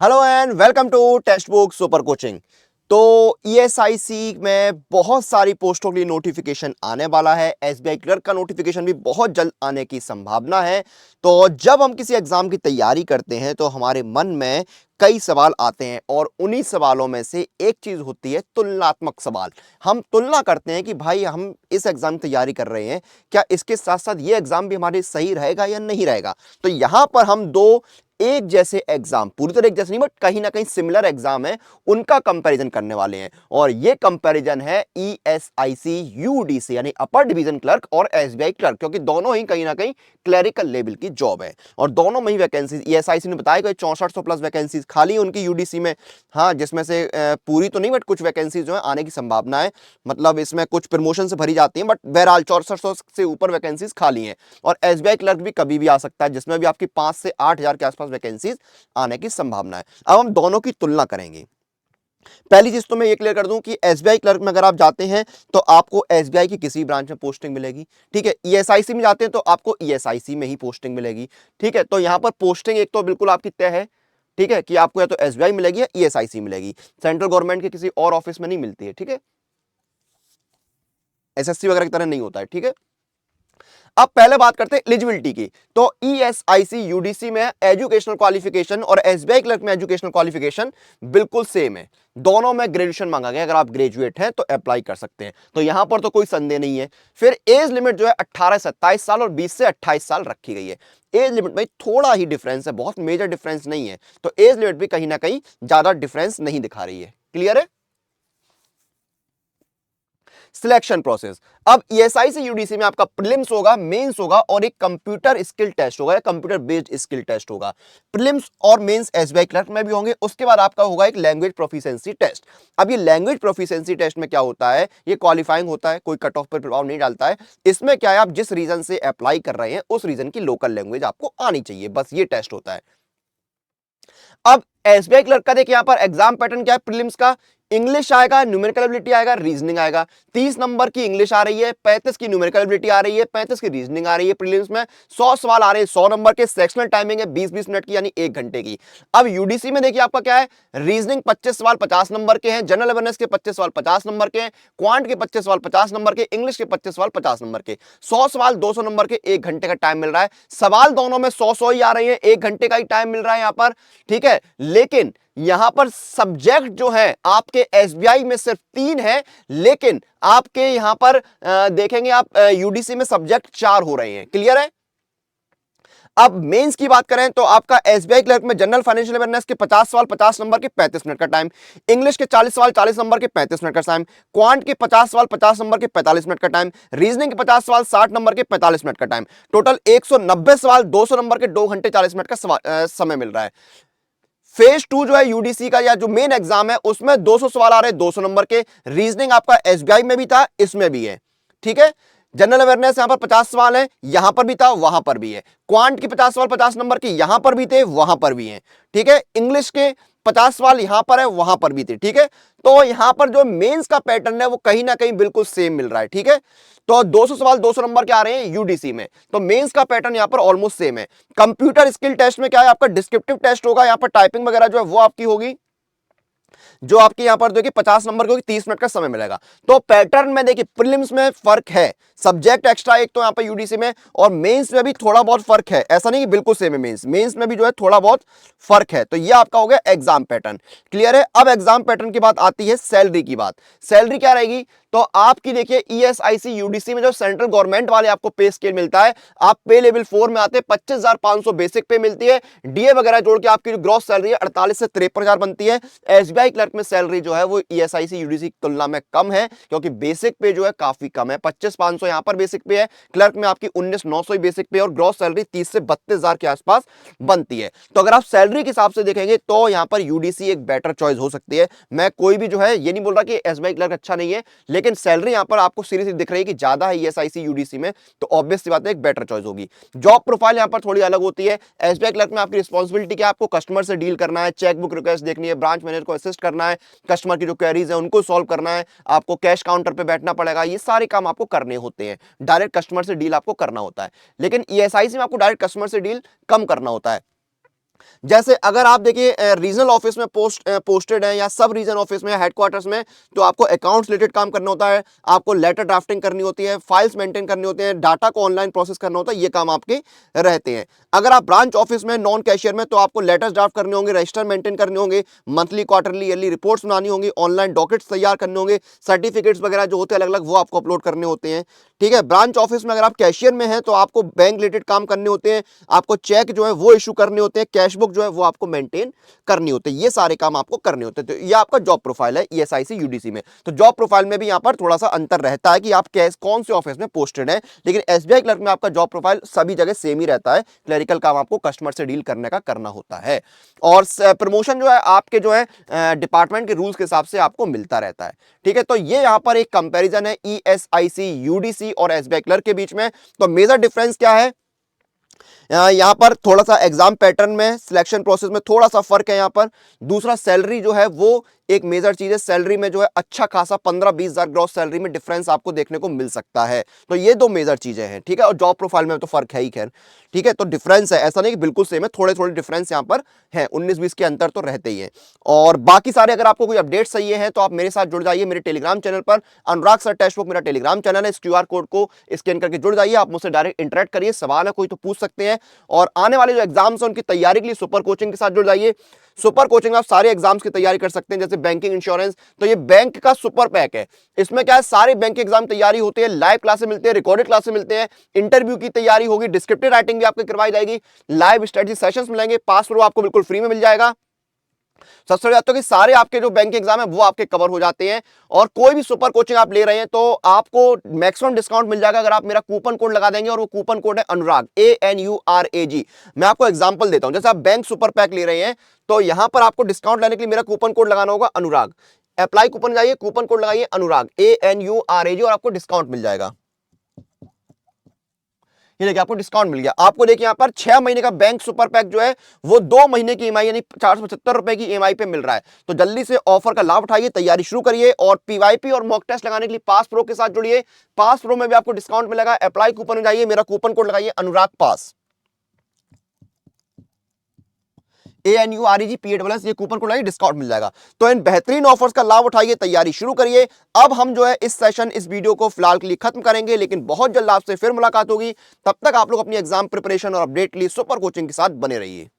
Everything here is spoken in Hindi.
Hello and welcome to textbook super coaching. तो ईएसआईसी में बहुत सारी पोस्टों के लिए नोटिफिकेशन आने वाला है। एसबीआई क्लर्क का नोटिफिकेशन भी बहुत जल्द आने की संभावना है। तो जब हम किसी एग्जाम की तैयारी करते हैं तो हमारे मन में कई सवाल आते हैं और उन्हीं सवालों में से एक चीज होती है तुलनात्मक सवाल। हम तुलना करते हैं कि भाई हम इस एग्जाम की तैयारी कर रहे हैं, क्या इसके साथ साथ ये एग्जाम भी हमारे सही रहेगा या नहीं रहेगा। तो यहां पर हम दो एक जैसे एग्जाम, पूरी तरह एक जैसे नहीं बट कहीं ना कहीं सिमिलर एग्जाम है, उनका कंपैरिजन करने वाले हैं। और ये कंपैरिजन है ईएसआईसी यूडीसी यानी अपर डिवीजन क्लर्क और एसबीआई क्लर्क, क्योंकि दोनों ही कहीं ना कहीं क्लरिकल लेवल की जॉब है और दोनों में ही वैकेंसीज ईएसआईसी ने बताया कि 6400 प्लस वैकेंसीज खाली है उनकी यूडीसी में। हाँ, जिसमें से पूरी तो नहीं बट कुछ वैकेंसीज जो है आने की संभावना है। मतलब इसमें कुछ प्रमोशन से भरी जाती है बट बहरहाल 6400 से ऊपर वैकेंसीज खाली हैं। और एसबीआई क्लर्क भी कभी भी आ सकता है, जिसमें भी आपकी 5 से 8 हजार के आसपास वैकेंसीज आने की संभावना है। अब हम दोनों की तुलना करेंगे। पहली चीज तो मैं ये क्लियर कर दूं कि एसबीआई क्लर्क में अगर आप जाते हैं तो आपको एसबीआई की किसी ब्रांच में पोस्टिंग मिलेगी। ठीक है, ईएसआईसी में जाते हैं तो आपको ईएसआईसी में ही पोस्टिंग मिलेगी। ठीक है, तो यहां पर पोस्टिंग एक तो बिल्कुल आपकी तय है। ठीक है, कि आपको या तो एसबीआई मिलेगी या ईएसआईसी मिलेगी, सेंट्रल गवर्नमेंट के किसी और ऑफिस में नहीं मिलती है। ठीक है, एसएससी वगैरह की तरह नहीं होता है। ठीक है, अब पहले बात करते हैं एलिजिबिलिटी की। तो ईएसआईसी यूडीसी में एजुकेशनल क्वालिफिकेशन और एसबीआई क्लर्क में एजुकेशनल क्वालिफिकेशन बिल्कुल सेम है। दोनों में ग्रेजुएशन मांगा गया, अगर आप ग्रेजुएट हैं तो अप्लाई कर सकते हैं, तो यहां पर तो कोई संदेह नहीं है। फिर एज लिमिट जो है 18 से 27 साल और 20 से 28 साल रखी गई है। एज लिमिट में थोड़ा ही डिफरेंस है, बहुत मेजर डिफरेंस नहीं है, तो एज लिमिट भी कहीं ना कहीं ज्यादा डिफरेंस नहीं दिखा रही है। क्लियर है। सिलेक्शन प्रोसेस, अब ईएसआई से यूडीसी में आपका प्रीलिम्स होगा, मेंस होगा और एक कंप्यूटर स्किल टेस्ट होगा या कंप्यूटर बेस्ड स्किल टेस्ट होगा। प्रीलिम्स और मेंस एसबीआई क्लर्क में भी होंगे। उसके बाद आपका होगा एक लैंग्वेज प्रोफिशिएंसी टेस्ट। अब ये लैंग्वेज प्रोफिशिएंसी टेस्ट में क्या होता है, ये क्वालिफाइंग होता है, कोई कट ऑफ पर प्रभाव नहीं डालता है। इसमें क्या है, आप जिस रीजन से अप्लाई कर रहे हैं उस रीजन की लोकल लैंग्वेज आपको आनी चाहिए, बस ये टेस्ट होता है। अब एसबीआई क्लर्क का देखिए यहां पर एग्जाम पैटर्न क्या है, प्रीलिम्स का इंग्लिश आएगा, न्यूमेरिकल एबिलिटी आएगा, रीजनिंग आएगा। 30 नंबर की इंग्लिश आ रही है, 35 की न्यूमेरिकल एबिलिटी आ रही है, 35 की रीजनिंग आ रही है। प्रीलिम्स में 100 सवाल आ रहे हैं, 100 नंबर के। सेक्शनल टाइमिंग है 20-20 मिनट की यानी 1 घंटे की। अब यूडीसी में देखिए आपका क्या है, रीजनिंग 25 सवाल 50 नंबर के हैं, जनरल अवेयरनेस के 25 सवाल 50 नंबर के हैं, क्वांट के 25 सवाल 50 नंबर के, इंग्लिश के 25 सवाल 50 नंबर के। 100 सवाल 200 नंबर के, 1 घंटे का टाइम मिल रहा है। सवाल दोनों में 100-100 ही आ रहे हैं, 1 घंटे का ही टाइम मिल रहा है यहां पर। ठीक है, लेकिन यहां पर सब्जेक्ट जो है आपके एसबीआई में सिर्फ 3 है, लेकिन आपके यहां पर देखेंगे आप यूडीसी में सब्जेक्ट 4 हो रहे हैं। क्लियर है। अब मेंस की बात करें तो आपका एसबीआई क्लर्क में जनरल फाइनेंशियल अवेयरनेस के 50 सवाल 50 नंबर के 35 मिनट का टाइम, इंग्लिश के 40 सवाल 40 नंबर के 35 मिनट का टाइम, क्वांट के 50 सवाल 50 नंबर के 45 मिनट का टाइम, रीजनिंग के 50 सवाल 60 नंबर के 45 मिनट का टाइम। टोटल 190 सवाल 200 नंबर के 2 घंटे 40 मिनट का समय मिल रहा है। फेज 2 जो है यूडीसी का या जो मेन एग्जाम है उसमें 200 सवाल आ रहे हैं 200 नंबर के। रीजनिंग आपका एसबीआई में भी था, इसमें भी है। ठीक है, जनरल अवेयरनेस यहां पर 50 सवाल है, यहां पर भी था, वहां पर भी है। क्वांट की 50 सवाल 50 नंबर के यहां पर भी थे, वहां पर भी है। ठीक है, इंग्लिश के 50 सवाल यहां पर है, वहां पर भी थे। ठीक है, तो यहां पर जो मेंस का पैटर्न है वो कहीं ना कहीं बिल्कुल सेम मिल रहा है। ठीक है, तो 200 सवाल 200 नंबर के आ रहे हैं यूडीसी में, तो मेंस का पैटर्न यहां पर ऑलमोस्ट सेम है। कंप्यूटर स्किल टेस्ट में क्या है, आपका डिस्क्रिप्टिव टेस्ट होगा, यहां पर टाइपिंग वगैरह जो है वो आपकी होगी, जो आपके यहां पर देखिए 50 नंबर की होगी, 30 मिनट का समय मिलेगा। तो पैटर्न में देखिए प्रीलिम्स में फर्क है, सब्जेक्ट एक्स्ट्रा एक तो यहां पर यूडीसी में, और मेंस में भी थोड़ा बहुत फर्क है, ऐसा नहीं कि बिल्कुल सेम है। मेंस में भी जो है थोड़ा बहुत फर्क है। तो ये आपका हो गया एग्जाम पैटर्न। क्लियर है। अब एग्जाम पैटर्न की बात आती है सैलरी की बात। सैलरी क्या रहेगी, तो आपकी देखिए ईएसआईसी यूडीसी में जो सेंट्रल गवर्नमेंट वाले आपको पे स्केल मिलता है, आप पे लेवल 4 में आते हैं, 25,500 बेसिक पे मिलती है। डीए वगैरह जोड़ के आपकी जो ग्रॉस सैलरी है 48 से 53,000 बनती है। एसबीआई क्लर्क में सैलरी जो है वो ईएसआईसी यूडीसी की तुलना में कम है, क्योंकि बेसिक पे जो है काफी कम है। 25,500 यहां पर बेसिक पे है, क्लर्क में आपकी 19,900 ही बेसिक पे और ग्रॉस सैलरी 30 से 32,000 के आसपास बनती है। तो अगर आप सैलरी के हिसाब से देखेंगे तो यहां पर यूडीसी एक बेटर चॉइस हो सकती है। मैं कोई भी जो है ये नहीं बोल रहा कि एसबीआई क्लर्क अच्छा नहीं है, लेकिन सैलरी यहां पर आपको सीरीज दिख रही है कि ज्यादा है ईएसआईसी यूडीसी में, तो ऑब्वियस सी बात है एक बेटर चॉइस होगी। जॉब प्रोफाइल यहां पर थोड़ी अलग होती है। एसबीआई क्लर्क में आपकी रिस्पांसिबिलिटी क्या है, आपको कस्टमर से डील करना है, चेकबुक रिक्वेस्ट देखनी है, ब्रांच मैनेजर को असिस्ट करना है, कस्टमर की जो क्वेरीज है उनको सॉल्व करना है, आपको कैश काउंटर पे बैठना पड़ेगा, ये सारे काम आपको करने होते हैं। डायरेक्ट कस्टमर से डील आपको करना होता है। लेकिन ईएसआईसी में आपको डायरेक्ट कस्टमर से डील कम करना होता है। जैसे अगर आप देखिए रीजनल ऑफिस में पोस्टेड है या सब रीजन ऑफिस में, हेडक्वार्टर्स में, तो आपको अकाउंट्स रिलेटेड काम करना होता है, आपको लेटर ड्राफ्टिंग करनी होती है, फाइल्स मेंटेन करनी होती है, डाटा को ऑनलाइन प्रोसेस करना होता है, ये काम आपके रहते हैं। अगर आप ब्रांच ऑफिस में नॉन कैशियर में, तो आपको लेटर्स ड्राफ्ट करने होंगे, रजिस्टर मेंटेन करने होंगे, मंथली क्वार्टरली ईयरली रिपोर्ट्स बनानी होंगी, ऑनलाइन डॉक्यूमेंट्स तैयार करने होंगे, सर्टिफिकेट्स वगैरह जो होते हैं अलग अलग वो आपको अपलोड करने होते हैं। ठीक है, ब्रांच ऑफिस में अगर आप कैशियर में हैं तो आपको बैंक रिलेटेड काम करने होते हैं, आपको चेक जो है वो इशू करने होते हैं, कैशबुक जो है वो आपको मेंटेन करनी होती है, ये सारे काम आपको करने होते हैं। तो ये आपका जॉब प्रोफाइल है ईएसआईसी यूडीसी में। तो जॉब प्रोफाइल में भी यहाँ पर थोड़ा सा अंतर रहता है कि आप कौन से ऑफिस में पोस्टेड है, लेकिन एसबीआई क्लर्क में आपका जॉब प्रोफाइल सभी जगह सेम ही रहता है। क्लरिकल काम आपको कस्टमर से डील करने का करना होता है, और प्रमोशन जो है आपके जो है डिपार्टमेंट के रूल्स के हिसाब से आपको मिलता रहता है। ठीक है, तो ये यहाँ पर एक कंपैरिजन है ईएसआईसी यूडीसी और एसबीआई क्लर्क के बीच में। तो मेजर डिफरेंस क्या है, यहाँ पर थोड़ा सा एग्जाम पैटर्न में, सिलेक्शन प्रोसेस में थोड़ा सा फर्क है यहाँ पर। दूसरा, सैलरी जो है वो एक मेजर चीज है, सैलरी में जो है अच्छा खासा 15-20 हजार ग्रॉस सैलरी में डिफरेंस आपको देखने को मिल सकता है। तो ये दो मेजर चीजें हैं। ठीक है, और जॉब प्रोफाइल में तो फर्क है ही खैर। ठीक है, तो डिफरेंस है, ऐसा नहीं कि बिल्कुल सेम है, थोड़े थोड़े डिफरेंस यहाँ पर है, 19-20 के अंतर तो रहते ही है। और बाकी सारे अगर आपको कोई अपडेट चाहिए है तो आप मेरे साथ जुड़ जाइए मेरे टेलीग्राम चैनल पर। अनुराग सर टेक्स्ट बुक मेरा टेलीग्राम चैनल है, इस क्यूआर कोड को स्कैन करके जुड़ जाइए, आप मुझसे डायरेक्ट इंटरेक्ट करिए, सवाल है कोई तो पूछ सकते हैं। और आने वाले जो एग्जाम्स हैं उनकी तैयारी के लिए सुपर कोचिंग के साथ जुड़ जाइए। सुपर कोचिंग में आप सारे एग्जाम्स की तैयारी कर सकते हैं, जैसे बैंकिंग, इंश्योरेंस। तो ये बैंक का सुपर पैक है, इसमें क्या है, सारे बैंक के एग्जाम तैयारी होती है, लाइव क्लासेस मिलते हैं, रिकॉर्डेड क्लासेस मिलते हैं, इंटरव्यू की तैयारी होगी, डिस्क्रिप्टिव राइटिंग भी आपको करवाई जाएगी, लाइव स्ट्रेटजी सेशंस मिलेंगे, पास प्रो आपको बिल्कुल फ्री में मिल जाएगा। सबसे बड़ी बात तो कि सारे आपके जो बैंक के एग्जाम है वो आपके कवर हो जाते हैं। और कोई भी सुपर कोचिंग आप ले रहे हैं तो आपको मैक्सिमम डिस्काउंट मिल जाएगा अगर आप मेरा कूपन कोड लगा देंगे, और वो कूपन कोड है अनुराग, ANURAG। मैं आपको एग्जांपल देता हूं, जैसे आप बैंक सुपर पैक ले रहे हैं तो यहां पर आपको डिस्काउंट लेने के लिए मेरा कूपन कोड लगाना होगा अनुराग। अप्लाई कूपन जाइए, कूपन कोड लगाइए अनुराग, ANURAG, और आपको डिस्काउंट मिल जाएगा। ये देखिए आपको डिस्काउंट मिल गया। आपको देखिए यहाँ पर 6 महीने का बैंक सुपर पैक जो है वो 2 महीने की ईएमआई यानी 475 रुपए की ईएमआई पे मिल रहा है। तो जल्दी से ऑफर का लाभ उठाइए, तैयारी शुरू करिए, और पीवाईपी और मॉक टेस्ट लगाने के लिए पास प्रो के साथ जुड़िए। पास प्रो में भी आपको डिस्काउंट मिलेगा। अप्लाई कूपन में जाइए, मेरा कूपन कोड लगाइए अनुराग पास, ANUREG, ये कूपन कोड लगाइए, डिस्काउंट मिल जाएगा। तो इन बेहतरीन ऑफर्स का लाभ उठाइए, तैयारी शुरू करिए। अब हम जो है इस वीडियो को फिलहाल के लिए खत्म करेंगे, लेकिन बहुत जल्द आपसे फिर मुलाकात होगी। तब तक आप लोग अपनी एग्जाम प्रिपरेशन और अपडेट के लिए सुपर कोचिंग के साथ बने रहिए।